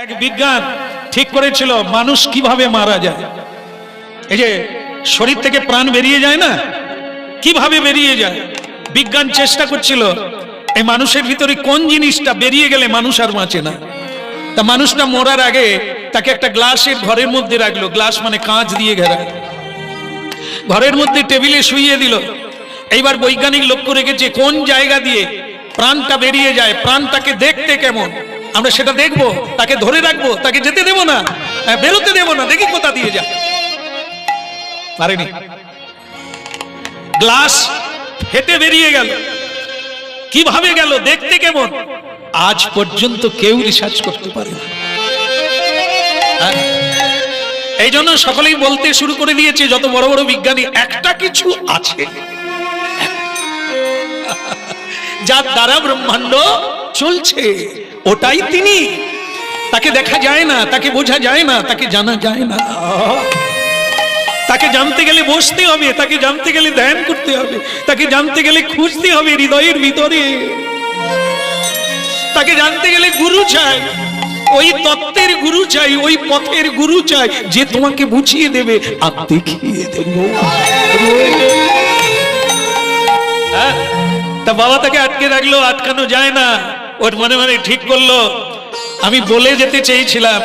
এক বিজ্ঞান ঠিক করেছিল মানুষ কিভাবে মারা যায়। এই যে শরীর থেকে প্রাণ বেরিয়ে যায় না, কিভাবে বেরিয়ে যায়, বিজ্ঞান চেষ্টা করছিল এই মানুষের ভিতরে কোন জিনিসটা বেরিয়ে গেলে মানুষ আর বাঁচে না। তা মানুষটা মরার আগে তাকে একটা গ্লাসের ঘরের মধ্যে রাখলো, গ্লাস মানে কাঁচ দিয়ে ঘেরা, ঘরের মধ্যে টেবিলে শুইয়ে দিল। এইবার বৈজ্ঞানিক লক্ষ্য রেখেছে কোন জায়গা দিয়ে প্রাণটা বেরিয়ে যায়, প্রাণটাকে দেখতে কেমন, আমরা সেটা দেখবো, তাকে ধরে রাখবো, তাকে যেতে দেব না, বেরোতে দেব না, দেখি কোথা দিয়ে যায়। পারেনি, গ্লাস ফেটে বেরিয়ে গেল, কিভাবে গেল, দেখতে কেমন, আজ পর্যন্ত কেউ রিসার্চ করতে পারে না। এই জন্য সকলেই বলতে শুরু করে দিয়েছে যত বড় বড় বিজ্ঞানী, একটা কিছু আছে যার দ্বারা ব্রহ্মাণ্ড চলছে, ওটাই তিনি। তাকে দেখা যায় না, তাকে বোঝা যায় না, তাকে জানা যায় না। তাকে জানতে গেলে বসতে হবে, তাকে জানতে গেলে ধ্যান করতে হবে, তাকে জানতে গেলে খুঁজতে হবে হৃদয়ের ভিতরে। তাকে জানতে গেলে গুরু চাই, ওই তত্ত্বের গুরু চাই, ওই পথের গুরু চাই, যে তোমাকে বুঝিয়ে দেবে আর দেখিয়ে দেবে। তা বাবা তাকে আটকে রাখলো, আটকানো যায় না। ওর মনে মনে ঠিক করলো, আমি বলে যেতে চেয়েছিলাম,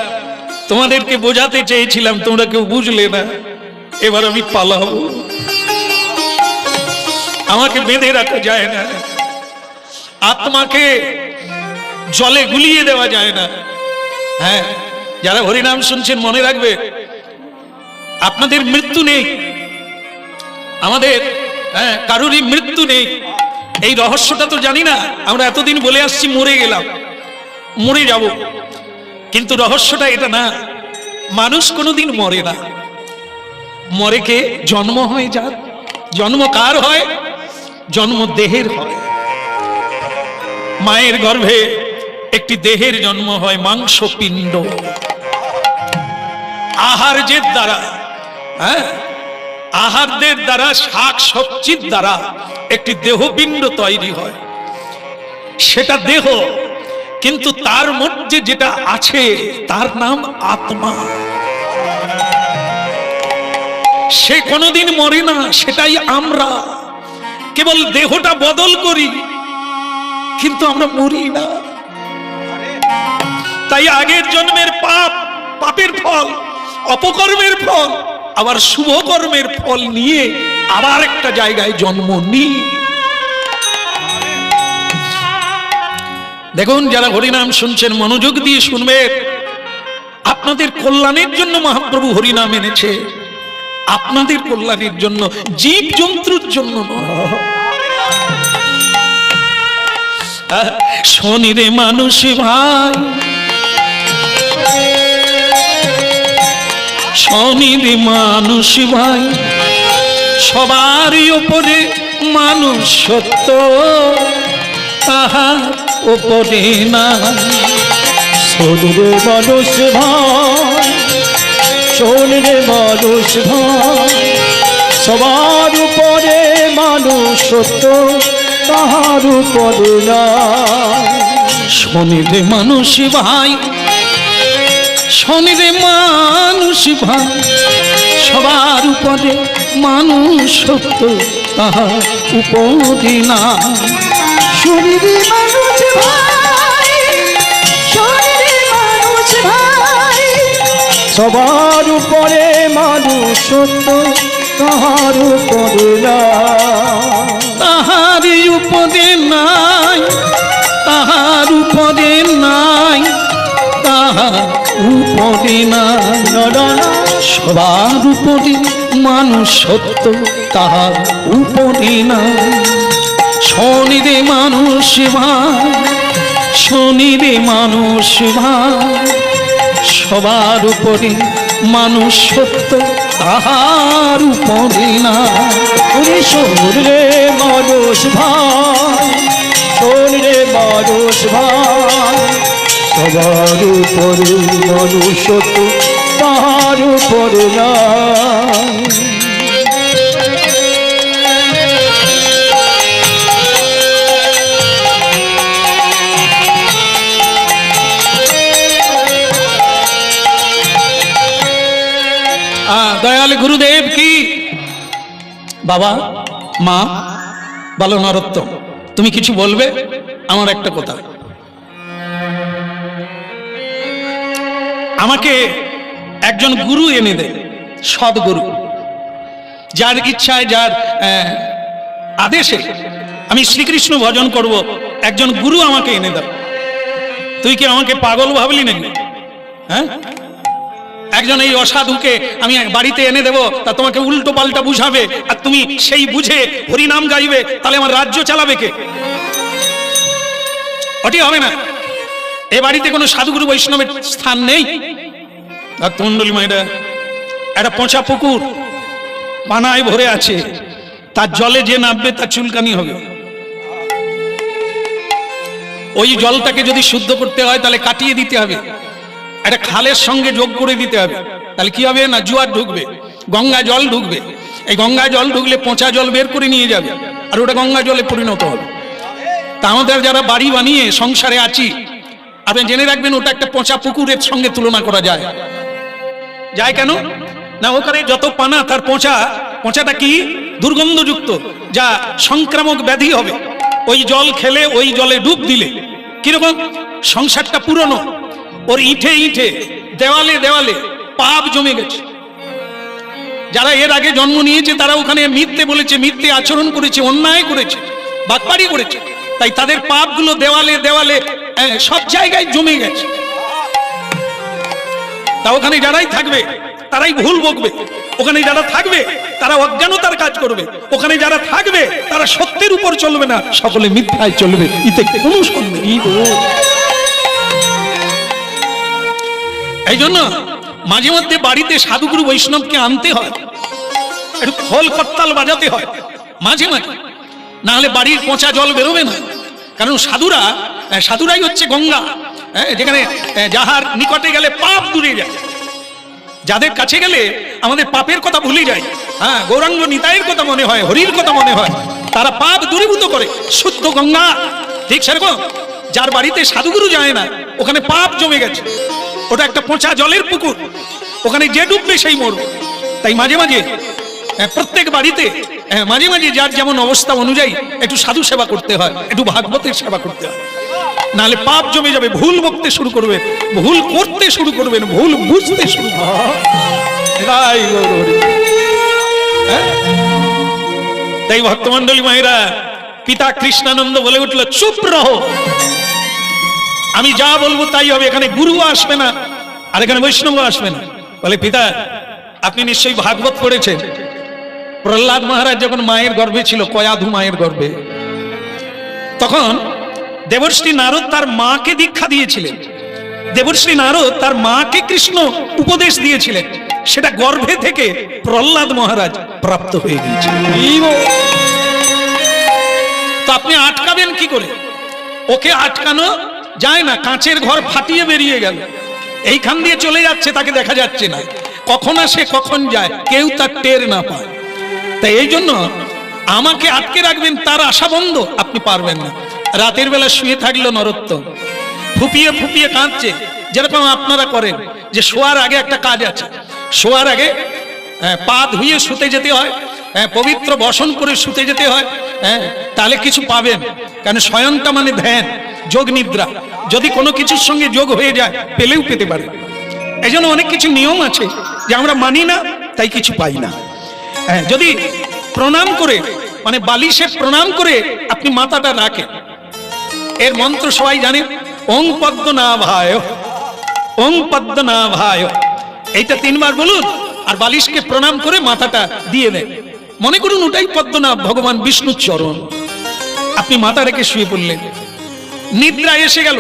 তোমাদেরকে বোঝাতে চেয়েছিলাম, তোমরা কেউ বুঝলে না, এবার আমি পালাবো, আমাকে বেঁধে রাখা যায় না, আত্মাকে জলে গুলিয়ে দেওয়া যায় না। হ্যাঁ, যারা হরিনাম শুনছেন মনে রাখবে, আপনাদের মৃত্যু নেই, আমাদের কারোরই মৃত্যু নেই। এই রহস্যটা তো জানি না, আমরা এতদিন বলে আসছি মরে গেলাম, মরে যাব, কিন্তু রহস্যটা এটা না, মানুষ কোনোদিন মরে না। মরে কে? জন্ম হয় যার। জন্ম কার হয়? জন্ম দেহের হয়। মায়ের গর্ভে একটি দেহের জন্ম হয়, মাংসপিণ্ড। আহার্যের দ্বারা, আহারদের দ্বারা, শাক সবজির দ্বারা একটি দেহপিণ্ড তৈরি হয়, সেটা দেহ, কিন্তু তার মধ্যে যেটা আছে তার নাম আত্মা। সে কোনোদিন মরে না, সেটাই আমরা। কেবল দেহটা বদল করি, কিন্তু আমরা মরি না। তাই আগের জন্মের পাপ, পাপের ফল, অপকর্মের ফল, আবার শুভ কর্মের ফল নিয়ে আবার একটা জায়গায় জন্ম নিই। দেখুন, যারা হরিনাম শুনছেন মনোযোগ দিয়ে শুনবেন, আপনাদের কল্যাণের জন্য মহাপ্রভু হরিনাম এনেছে, আপনাদের কল্যাণের জন্য, জীব জন্তুর জন্য নয়। শনি রে মানুষ ভাই, শনি রে মানুষ ভাই, সবারই উপরে মানুষ সত্য, তাহার উপরে না। শনি রে মানুষ ভাই, শনি রে মানুষ ভাই, সবার উপরে মানুষ সত্য, তাহার উপরে না। শনি রে মানুষ ভাই, শনি রে মানুষ ভাই, সবার উপরে মানুষ সত্য, তাহার উপরে না। শনি রে মানুষ ভাই, শনি রে মানুষ ভাই, সবার উপরে মানুষ সত্য, তাহার উপরে না। তাহার উপরে নাই, তাহার উপরে নাই, তাহার উপরে নাই। সবার উপরে মানুষ সত্য, তাহার উপরে নাই। শনি রে মানুষ ভাই, শনি রে মানুষ ভাই, সবার উপরে মানুষ সত্য, তাহার উপরে না। শনি রে মানুষ ভাই, শনি রে মানুষ ভাই, সবার উপরে মানুষ সত্য, তাহার উপরে না। দয়াল গুরুদেব কি। বাবা মা বলো নরোত্তম, তুমি কিছু বলবে? আমার একটা কথা, আমাকে একজন গুরু এনে দেয়, সদ্গুরু, যার ইচ্ছায় যার আদেশে আমি শ্রীকৃষ্ণ ভজন করব, একজন গুরু আমাকে এনে দাও। তুই কি আমাকে পাগল ভাবলি নাকি? হ্যাঁ, একজন এই অসাধুকে আমি বাড়িতে এনে দেব, তা তোমাকে উল্টো পাল্টা বুঝাবে, আর তুমি সেই বুঝে হরিনাম গাইবে, তাহলে আমার রাজ্য চালাবে কে? ওটি হবে না। এ বাড়িতে কোনো সাধুগুরু বৈষ্ণবের স্থান নেই। আর তন্ডলী মায়েরা, একটা পচা পুকুর পানায় ভরে আছে, তার জলে যে নামবে তার চুলকানি হবে। ওই জলটাকে যদি শুদ্ধ করতে হয় তাহলে কাটিয়ে দিতে হবে, একটা খালের সঙ্গে যোগ করে দিতে হবে, তাহলে কি হবে না, জোয়ার ঢুকবে, গঙ্গা জল ঢুকবে। এই গঙ্গা জল ঢুকলে পচা জল বের করে নিয়ে যাবে, আর ওটা গঙ্গা জলে পরিণত হবে। তা আমাদের যারা বাড়ি বানিয়ে সংসারে আছি, আপনি জেনে রাখবেন ওটা একটা পচা পুকুরের সঙ্গে তুলনা করা যায়। যায় কেন না, ওখানে যত পানা তার পচাটা কি দুর্গন্ধযুক্ত, যা সংক্রামক ব্যাধি হবে। ওই জল খেলে, ওই জলে ডুব দিলে কিরকম, সংসারটা পুরনো, ওর ইঁটে ইঁটে দেওয়ালে দেওয়ালে পাপ জমে গেছে। যারা এর আগে জন্ম নিয়েছে তারা ওখানে মিথ্যে বলেছে, মিথ্যে আচরণ করেছে, অন্যায় করেছে, বাটপাড়ি করেছে, তাই তাদের পাপগুলো দেওয়ালে দেওয়ালে সব জায়গায় জমে গেছে। তা ওখানে যারাই থাকবে তারাই ভুল বকবে, ওখানে যারা থাকবে তারা অজ্ঞানতার কাজ করবে, ওখানে যারা থাকবে তারা সত্যের উপর চলবে না, সকলে মিথ্যায় চলবে। এতে কোনো সন্দেহ নেই। এই জন্য মাঝে মধ্যে বাড়িতে সাধুগুরু বৈষ্ণবকে আনতে হয়, একটু খোল করতাল বাজাতে হয় মাঝে মাঝে, না হলে বাড়ির পচা জল বেরোবে না। কারণ সাধুরাই হচ্ছে গঙ্গা, যেখানে যাহার নিকটে গেলে পাপ দূরে যায়, যাদের কাছে গেলে আমাদের পাপের কথা ভুলে যায়। হ্যাঁ, গৌরাঙ্গ নিতাইয়ের কথা মনে হয়, হরির কথা মনে হয়, তারা পাপ দূরীভূত করে, শুদ্ধ গঙ্গা। ঠিক সেরকম যার বাড়িতে সাধুগুরু যায় না, ওখানে পাপ জমে গেছে, ওটা একটা পচা জলের পুকুর, ওখানে যে ডুববে সেই মরবে। তাই মাঝে মাঝে প্রত্যেক বাড়িতে মাঝে মাঝে যার যেমন অবস্থা অনুযায়ী একটু সাধু সেবা করতে হয়, একটু ভাগবতের সেবা করতে হয়, নাহলে পাপ জমে যাবে। ভুল বকতে শুরু করবেন, ভুল করতে শুরু করবেন, ভুল বুঝতে শুরু করবেন। তাই ভক্তমন্ডলী মায়েরা, পিতা কৃষ্ণানন্দ বলে উঠল, চুপ রহো, আমি যা বলবো তাই হবে, এখানে গুরু আসবে না আর এখানে বৈষ্ণব আসবে না। বলে, পিতা আপনি নিশ্চয়ই ভাগবত পড়েছেন। প্রহ্লাদ মহারাজ যখন মায়ের গর্ভে ছিল, কয়াধু মায়ের গর্ভে, তখন দেবর্ষি নারদ তার মাকে দীক্ষা দিয়েছিলেন। দেবর্ষি নারদ তার মাকে কৃষ্ণ উপদেশ দিয়েছিলেন, সেটা গর্ভে থেকে প্রহ্লাদ মহারাজ প্রাপ্ত হয়ে গিয়েছে। তো আপনি আটকাবেন কি করে? ওকে আটকানো যায় না, কাঁচের ঘর ফাটিয়ে বেরিয়ে গেল, এইখান দিয়ে চলে যাচ্ছে, তাকে দেখা যাচ্ছে না, কখন আসে কখন যায় কেউ তার টের না পায়। তাই এই জন্য আমাকে আটকে রাখবেন, তার আশা বন্ধ, আপনি পারবেন না। রাতের বেলা শুয়ে থাকলো নরোত্তম, ফুপিয়ে ফুপিয়ে কাঁদছে, যেরকম আপনারা করেন, যে শোয়ার আগে একটা কাজ আছে, শোয়ার আগে পা ধুয়ে শুতে যেতে হয়, পবিত্র বসন করে শুতে যেতে হয়, তাহলে কিছু পাবেন। কারণ শয়নটা মানে ধ্যান, যোগ নিদ্রা, যদি কোনো কিছুর সঙ্গে যোগ হয়ে যায় পেলেও পেতে পারে। এই জন্য অনেক কিছু নিয়ম আছে যে আমরা মানি না, তাই কিছু পাই না। যদি প্রণাম করে, মানে বালিশে প্রণাম করে আপনি মাথাটা রাখেন, এর মন্ত্র সবাই জানেন, ওং পদ্মনাভায়, ওং পদ্মনাভায়, এইটা 3 বার বলুন, আর বালিশকে প্রণাম করে মাথাটা দিয়ে দেন। মনে করুন ওটাই পদ্মনাভ, ভগবান বিষ্ণুর চরণ। আপনি মাথা রেখে শুয়ে পড়লেন, নিদ্রা এসে গেল,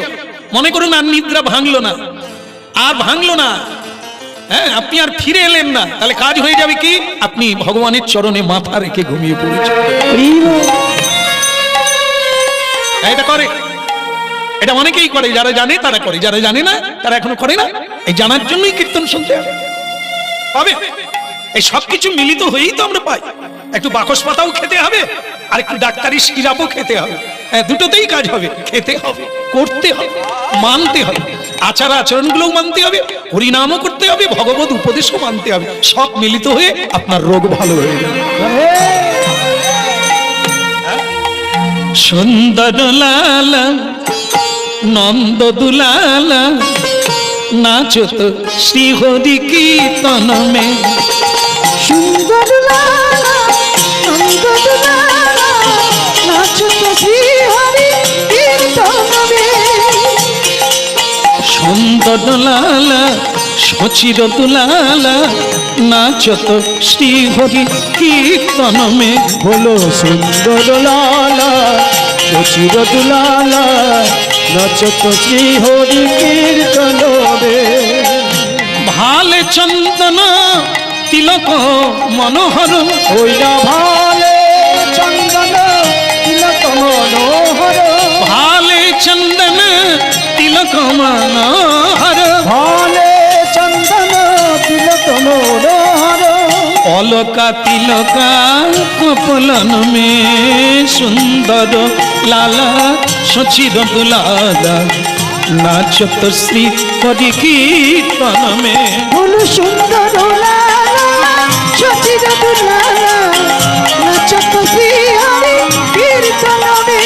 মনে করুন আর নিদ্রা ভাঙলো না, আর ভাঙলো না, আপনি আর ফিরে এলেন না, তাহলে কাজ হয়ে যাবে কি, আপনি ভগবানের চরণে মাথা রেখে ঘুমিয়ে পড়েছেন। এটা করে, এটা অনেকেই করে, যারা জানে তারা করে, যারা জানে না তারা এখনো করে না। এই জানার জন্যই কীর্তন শুনতে হবে, পাবে। এই সবকিছু মিলিত হয়েই তো আমরা পাই। একটু বাকস পাতাও খেতে হবে, আর একটু ডাক্তারি সিরাপও খেতে হবে, দুটোতেই কাজ হবে। খেতে হবে, করতে হবে, মানতে হবে। আচার আচরণগুলোও মানতে হবে, হরিনামও করতে হবে, ভগবত উপদেশও মানতে হবে। সব মিলিত হয়ে আপনার রোগ ভালো হয়ে যাবে। সুন্দর লালা নন্দ দুলালা নাচত শ্রী হরি কীর্তন মে। সুন্দর লালা নন্দ দুলালা নাচত শ্রী হরি কীর্তন মে। সুন্দর লালা সচির দুলালা নাচত শ্রী হরি কীর্তন মে। বলো সুন্দর লালা সচির দুলালা নাচত শ্রী হরি কীর্তন রে। ভালে চন্দন তিলক মনোহর, ওই না ভালে চন্দন তিলক মনোহর। ভালে চন্দন তিলক মনোহর, ভালে চন্দন তিলক মনোহর। অলকা তিলকা কপলন মে। সুন্দর লালা সচির দুলালা নাচত শ্রী হরি কীর্তন মে। বলো সুন্দর লালা সচির দুলালা নাচত শ্রী হরি কীর্তন মে।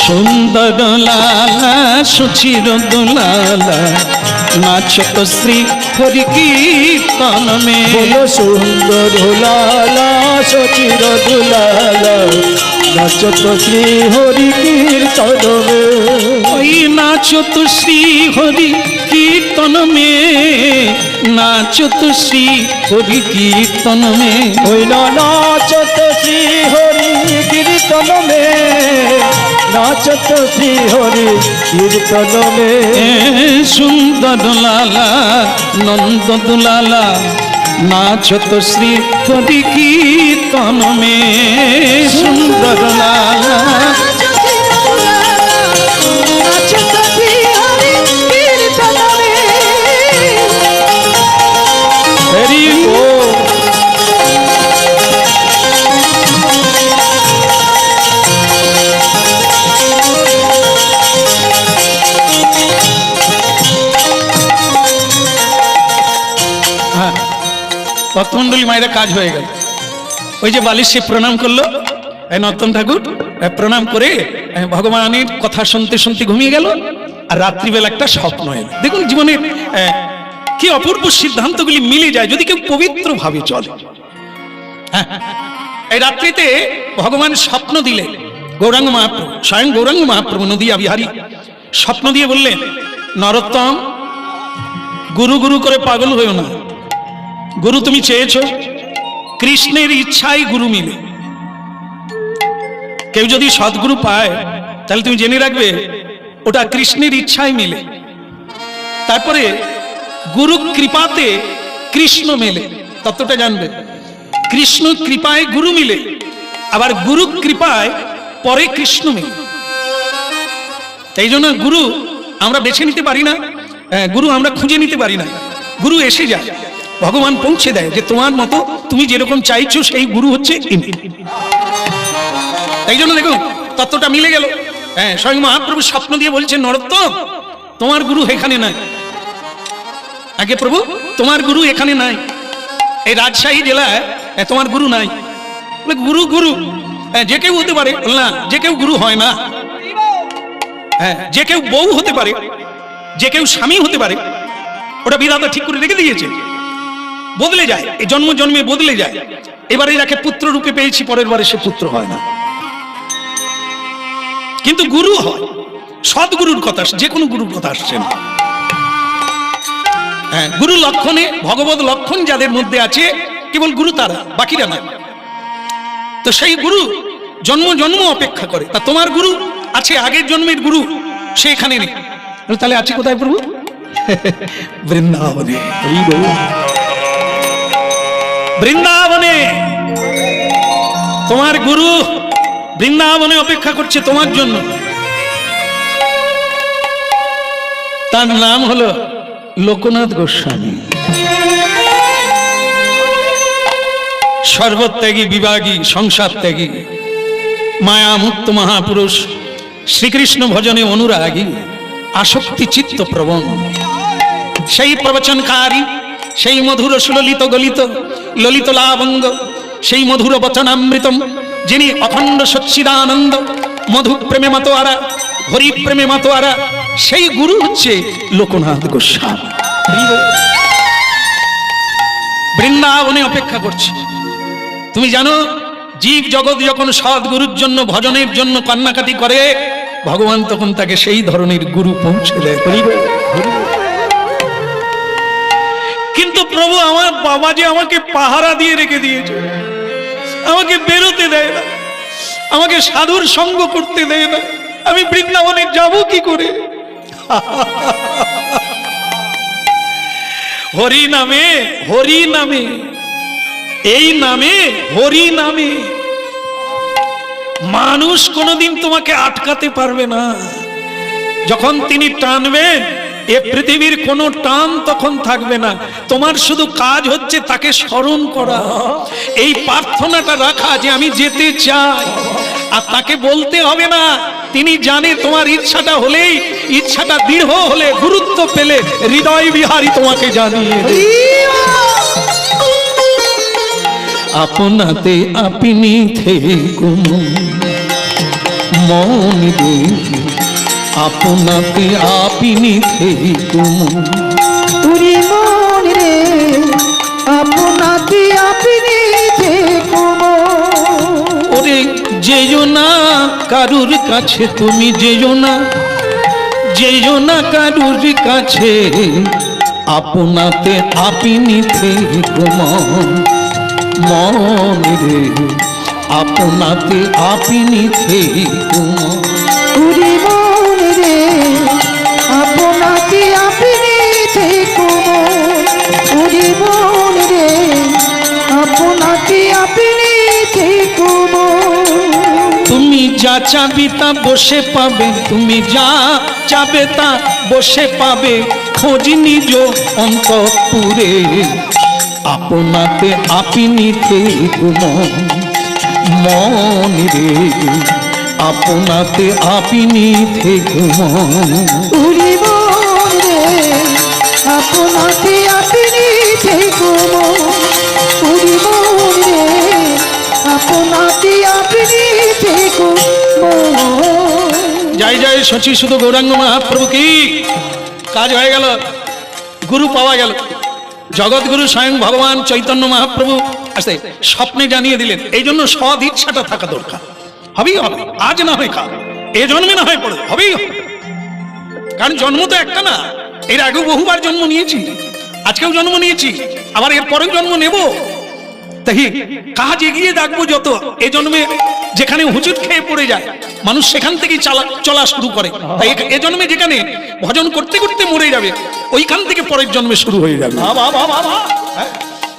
সুন্দর লালা সুচির দুলালা নাচত শ্রী হরি কীর্তন মে। বলো সুন্দর লালা সচির দুলালা নাচত শ্রী হরি কীর্তন মে। ওই নাচত শ্রী হরি কীর্তন মে, নাচত শ্রী হরি কীর্তন মে। ওই না নাচত শ্রী হরি কীর্তন মে। নাচত শ্রী হরি কীর্তন মে। সুন্দর লালা নন্দ দুলালা নাচত শ্রী হরি কীর্তন মে। সুন্দর লালা নাচত শ্রী হরি কীর্তন মে। হরি বল। হ্যাঁ, ভক্তমন্ডলী মায়েরা কাজ হয়ে গেল। ওই যে বালিশ সে প্রণাম করলো, নর্তন ঠাকুর প্রণাম করে ভগবানের কথা শুনতে শুনতে ঘুমিয়ে গেল। আর রাত্রিবেলা একটা স্বপ্ন এলো। দেখুন জীবনে কি অপূর্ব সিদ্ধান্তগুলি মিলে যায় যদি কেউ পবিত্র ভাবে চলে। হ্যাঁ, এই রাত্রিতে ভগবান স্বপ্ন দিলে গৌরাঙ্গ মহাপ্রভু, স্বয়ং গৌরাঙ্গ মহাপ্রভু নদিয়া বিহারী স্বপ্ন দিয়ে বললেন, নরোত্তম, গুরু গুরু করে পাগল হয়েও না। গুরু তুমি চেয়েছো, কৃষ্ণের ইচ্ছাই গুরু মিলে। কেউ যদি সদ্গুরু পায় তাহলে তুমি জেনে রাখবে ওটা কৃষ্ণের ইচ্ছাই মিলে। তারপরে গুরু কৃপাতে কৃষ্ণ মেলে, তত্ত্বটা জানবে। কৃষ্ণ কৃপায় গুরু মিলে, আবার গুরু কৃপায় পরে কৃষ্ণ মেলে। তাই জন্য গুরু আমরা বেছে নিতে পারি না, গুরু আমরা খুঁজে নিতে পারি না। গুরু এসে যায়, ভগবান পৌঁছে দেয় যে তোমার মতো তুমি যেরকম চাইছো সেই গুরু হচ্ছে ইনি। তাই জন্য দেখুন তত্ত্বটা মিলে গেল। হ্যাঁ, স্বয়ং মহাপ্রভু স্বপ্ন দিয়ে বলছেন, নরোত্তম, তোমার গুরু এখানে নাই। আগে প্রভু, তোমার গুরু এখানে নাই, এই রাজশাহী জেলায় তোমার গুরু নাই। গুরু গুরু যে কেউ হতে পারে না, যে কেউ গুরু হয় না। হ্যাঁ, যে কেউ বউ হতে পারে, যে কেউ স্বামী হতে পারে, ওটা বিধাতা ঠিক করে রেখে দিয়েছে। বদলে যায়, এই জন্ম জন্মে বদলে যায়। এবারে যাকে পুত্র রূপে পেয়েছি, পরের বারে সে পুত্র হয় না, কিন্তু গুরু হয়। সদ্গুরুর কথা, যে কোনো গুরুর কথা আসছে না। হ্যাঁ, গুরু লক্ষণে ভগবত লক্ষণ যাদের মধ্যে আছে কেবল গুরু তারা, বাকিরা না। তো সেই গুরু জন্ম জন্ম অপেক্ষা করে। তা তোমার গুরু আছে, আগের জন্মের গুরু, সে এখানে নেই। তাহলে আছে কোথায় প্রভু? বৃন্দাবনে। বৃন্দাবনে তোমার গুরু বৃন্দাবনে অপেক্ষা করছে তোমার জন্য। তার নাম হলো লোকনাথ গোস্বামী। সর্বত্যাগী, বিভাগী, সংসার ত্যাগী, মায়া মুক্ত মহাপুরুষ, শ্রীকৃষ্ণ ভজনে অনুরাগী, আসক্তি চিত্ত প্রবণ, সেই প্রবচনকারী, সেই মধুর সুললিত গলিত ললিত লাবঙ্গ, সেই মধুর বচনামৃতম, যিনি অখণ্ড সচ্চিদানন্দ, মধু প্রেমে মাতোয়ারা, হরি প্রেমে মাতোয়ারা, সেই গুরু হচ্ছে লোকনাথ গোস্বামী। বৃন্দাবনে অপেক্ষা করছে। তুমি জানো, জীব জগৎ যখন সদ্গুরুর জন্য, ভজনের জন্য কান্নাকাটি করে, ভগবান তখন তাকে সেই ধরনের গুরু পৌঁছে দেয়। কিন্তু প্রভু, আমার বাবা যে আমাকে পাহারা দিয়ে রেখে দিয়েছে, আমাকে বেরোতে দেয় না, আমাকে সাধুর সঙ্গ করতে দেয় না, আমি বৃন্দাবনে যাব কি করে? হরি নামে, হরি নামে, এই নামে, হরি নামে মানুষ কোনোদিন তোমাকে আটকাতে পারবে না। যখন তিনি টানবেন, এ পৃথিবীর কোনো টান তখন থাকবে না। তোমার শুধু কাজ হচ্ছে তাকে স্মরণ করা, এই প্রার্থনাটা রাখা যে আমি যেতে চাই, আর তাকে বলতে হবে না। তিনি জানে তোমার ইচ্ছাটা হলেই, ইচ্ছাটা দৃঢ় হলে, গুরুত্ব পেলে হৃদয় বিহারী তোমাকে জানিয়ে দেবে। আপনাতে আপনি থেকো মন রে, আপনাতে আপনি থেকো তুরি মন রে, আপনাতে আপনি থেকো। ওরে যেও না কারুর কাছে, তুমি যেও না, যেও না কারুর কাছে, আপনাতে আপনি থেকো মন রে, আপনাতে আপনি থেকো। তুরি মন রে, আপনাতে আপনি থেকো। তুরি মন রে, আপনাতে আপনি থেকো। তুমি যা চাবি তা বসে পাবে, তুমি যা চাবে তা বসে পাবে, খোঁজ নিজ অন্তঃপুরে, আপনাতে আপনি থেকো মন রে, আপনাতে আপনি থেকো। তুরি মন রে, আপনাতে আপনি থেকো। তুরি মন রে, আপনাতে আপনি থেকো। জয় জয় শচী শুধু গৌরাঙ্গ মহাপ্রভু কি! কাজ হয়ে গেল, গুরু পাওয়া গেল। জগৎগুরু স্বয়ং ভগবান চৈতন্য মহাপ্রভু আসতে স্বপ্নে জানিয়ে দিলেন। এই জন্য সদ ইচ্ছাটা থাকা দরকার। হবেই হবে, আজ না হয় কাল, এ জন্মে না হয় পড়ে, হবেই হবে। কারণ জন্ম তো একটা না, এর আগেও বহুবার জন্ম নিয়েছি, আজকেও জন্ম নিয়েছি, আবার এর পরেও জন্ম নেব। তাই কাজ এগিয়ে রাখবো যত, এ জন্মে যেখানে হুচুট খেয়ে পড়ে যায় মানুষ, সেখান থেকেই চলা শুরু করে। তাই এ জন্মে যেখানে ভজন করতে করতে মরে যাবে, ওইখান থেকে পরের জন্মে শুরু হয়ে যাবে।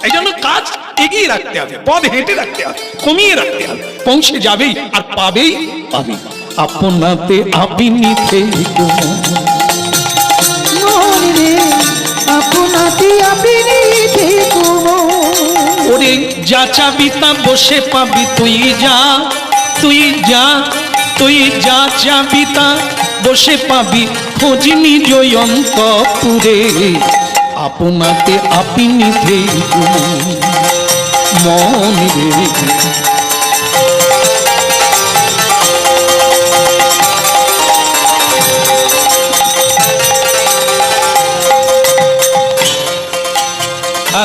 এই জন্য কাজ এগিয়ে রাখতে হবে, পথ হেঁটে রাখতে হবে, কমিয়ে রাখতে হবে, পৌঁছে যাবেই আর পাবেই পাবে। আপনাতে আপনি থেকো মন রে, আপনাতে আপনি থেকো। ওরে যা চাবি তা বসে পাবি, তুই যা, তুই যা, তুই যা চাবি তা বসে পাবি, খোঁজ নিজ অন্তঃপুরে, আপনাতে আপনি থেকো মন রে।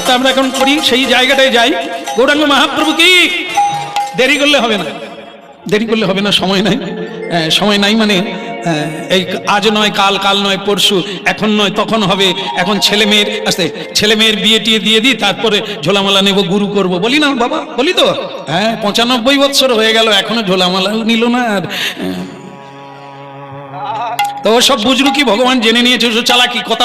তা আমরা এখন করি, সেই জায়গাটায় যাই। গৌরাঙ্গ মহাপ্রভু কি! দেরি করলে হবে না, দেরি করলে হবে না, সময় নাই। সময় নাই মানে এই আজ নয় কাল, কাল নয় পরশু, এখন নয় তখন হবে। এখন ছেলে মেয়ের আসতে, ছেলে মেয়ের বিয়ে টিয়ে দিয়ে দিই, তারপরে ঝোলামালা নেব, গুরু করব, বলি না বাবা, বলি তো। 95 বৎসর হয়ে গেল, এখনো ঝোলামালা নিল না। আর তো সব বুঝলু কি ভগবান জেনে নিয়েছে, চালাকি কথা।